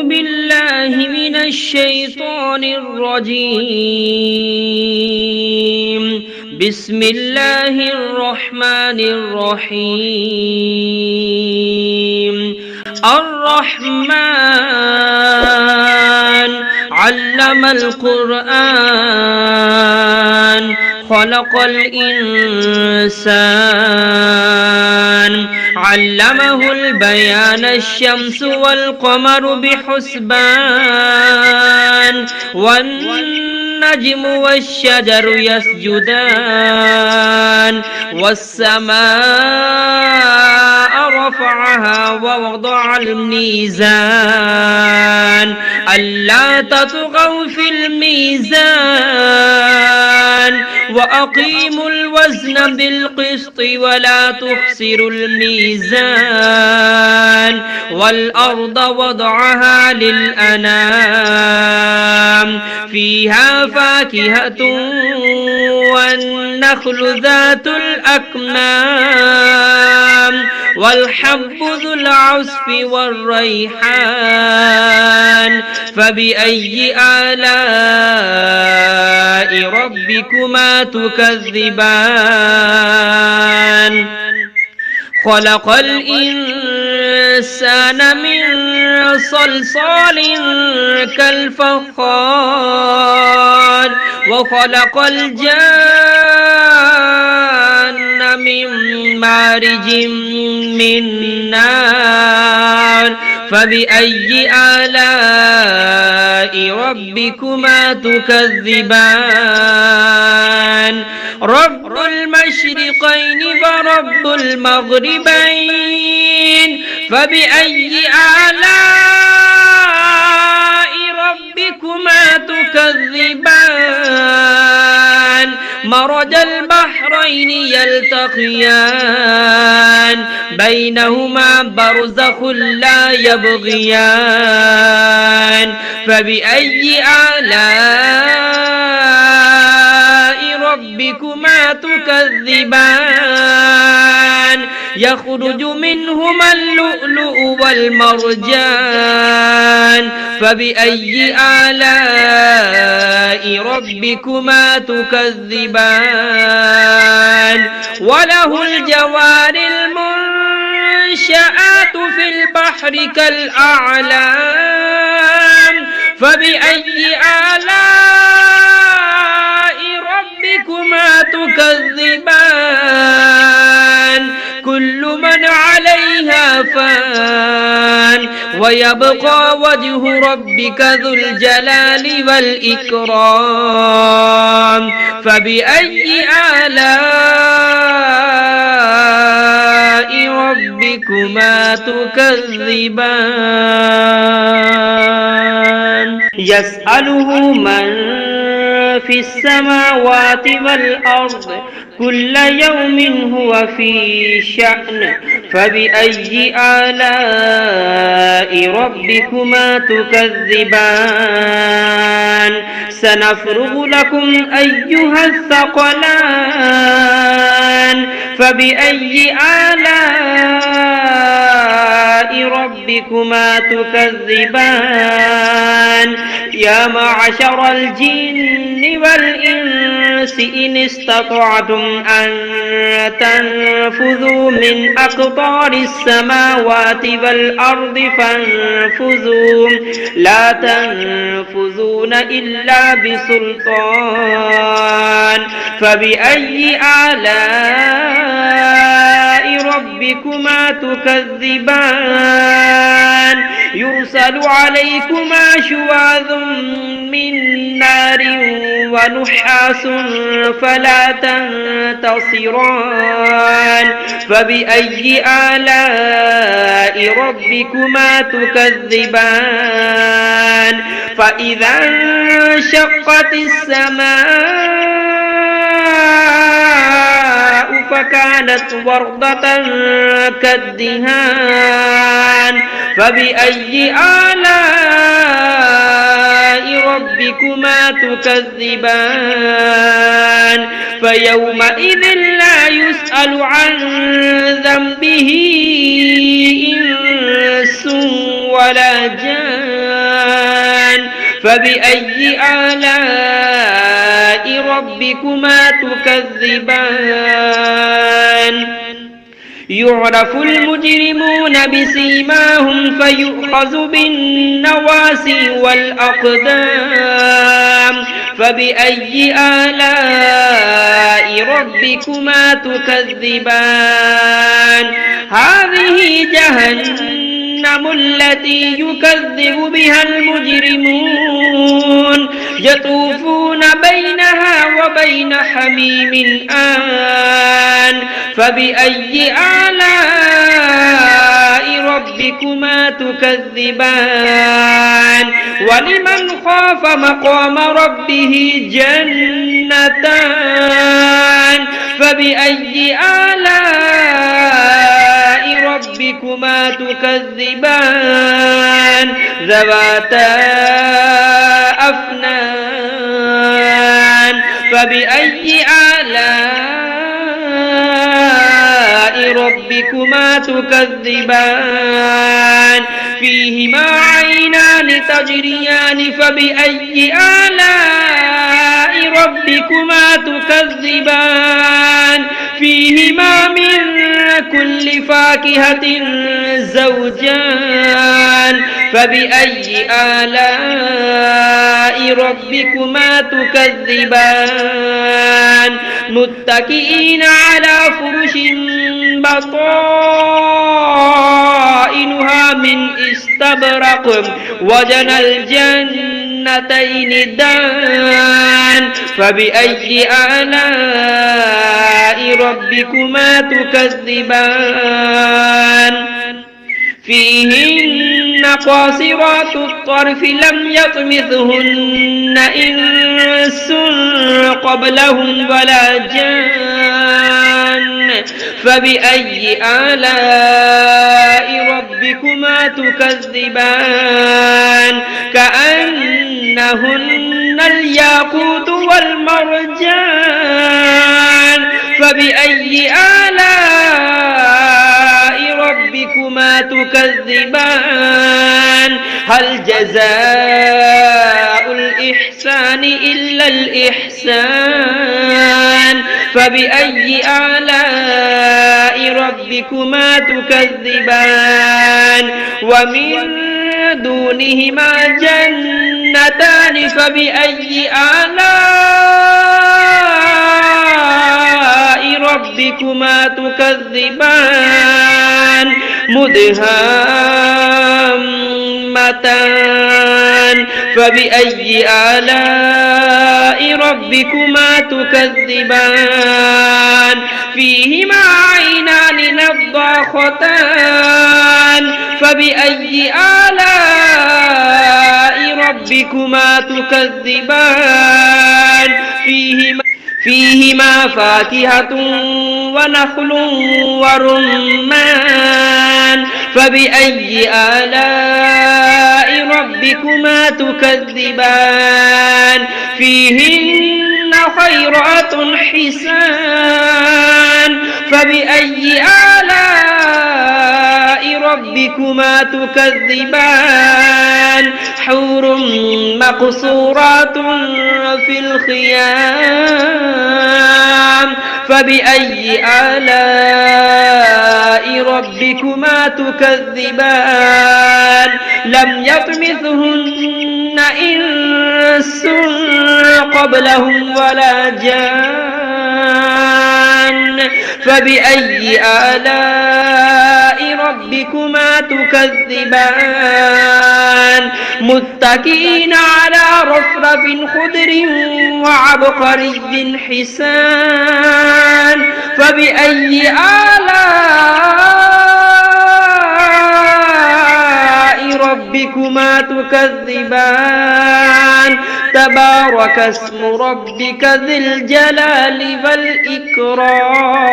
بالله من الشيطان الرجيم. بسم الله الرحمن الرحيم. الرحمن علم القرآن خلق الإنسان علمه البيان الشمس والقمر بحسبان والنجم والشجر يسجدان والسماء رفعها ووضع الميزان ألا تطغوا في الميزان وأقيموا الوزن بالقسط ولا تخسروا الميزان والأرض وضعها للأنام فيها فاكهة والنخل ذات الأكمام والحب ذو العصف والريحان فبأي آلاء ربكما تكذبان خلق الإنسان من صلصال كالفخار وخلق الجان من مارج من نار فبأي آلاء ربكما تكذبان رب المشرقين ورب المغربين فبأي آلاء ربكما تكذبان مرج البحرين يلتقيان بينهما برزخ لا يبغيان فبأي آلاء ربكما تكذبان يخرج منهما اللؤلؤ والمرجان فبأي آلاء ربكما تكذبان وله الجوار المنشآت في البحر كالأعلام فبأي آلاء ربكما تكذبان كل من عليها فان ويبقى وجه ربك ذو الجلال والإكرام فبأي آلاء ربكما تكذبان يسأله من في السماوات والأرض كل يوم هو في شأن فبأي آلاء ربكما تكذبان سنفرغ لكم أيها الثقلان فبأي آلاء ربكما تكذبان يا معشر الجن والإنس إن استطعتم أن تنفذوا من أقطار السماوات والأرض فانفذوا لا تنفذون إلا بسلطان فبأي آلاء ربكما تكذبان يرسل عليكما شواظ من نار ونحاس فلا تنتصران فبأي آلاء ربكما تكذبان فإذا انشقت السماء فكانت وردة كالدهان فبأي آلاء ربكما تكذبان فيومئذ لا يسأل عن ذنبه به إنس ولا جان فبأي آلاء ربكما تكذبان يعرف المجرمون بسيماهم فيؤخذ بالنواسي والأقدام فبأي آلاء ربكما تكذبان هذه جهنم التي يكذب بها المجرمون يطوفون بينها وبين حميم آن فبأي آلاء ربكما تكذبان ولمن خاف مقام ربه جنتان فبأي آلاء ربكما تكذبان ذواتا أفنان فبأي آلاء ربكما تكذبان فيهما عينان تجريان فبأي آلاء ربكما تكذبان فيهما من كل فاكهة زوجان فبأي آلاء ربكما تكذبان متكئين على فرش بطائنها من استبرق وجنى الجنتين دان فبأي آلاء ربكما تكذبان فيهن قاصرات الطرف لم يطمثهن إنس قبلهم ولا جان فبأي آلاء ربكما تكذبان كأنهن الياقوت والمرجان فبأي آلاء ربكما تكذبان هل جزاء الإحسان إلا الإحسان فبأي آلاء ربكما تكذبان ومن دونهما جنتان فبأي آلاء ربكما تكذبان مدهامتان فبأي آلاء ربكما تكذبان فيهما عينان نضاختان فبأي آلاء ربكما تكذبان فيهما فاكهة ونخل ورمان فبأي آلاء ربكما تكذبان فيهن خيرات حسان فبأي آلاء ربكما تكذبان حور مقصورات في الخيام فبأي آلاء ربكما تكذبان لم يطمثهن إنس قبلهم ولا جان فبأي آلاء ربكما تكذبان متكئين على رفرف خضر وعبقري حسان فبأي آلاء ربكما تكذبان تبارك اسم ربك ذي الجلال والإكرام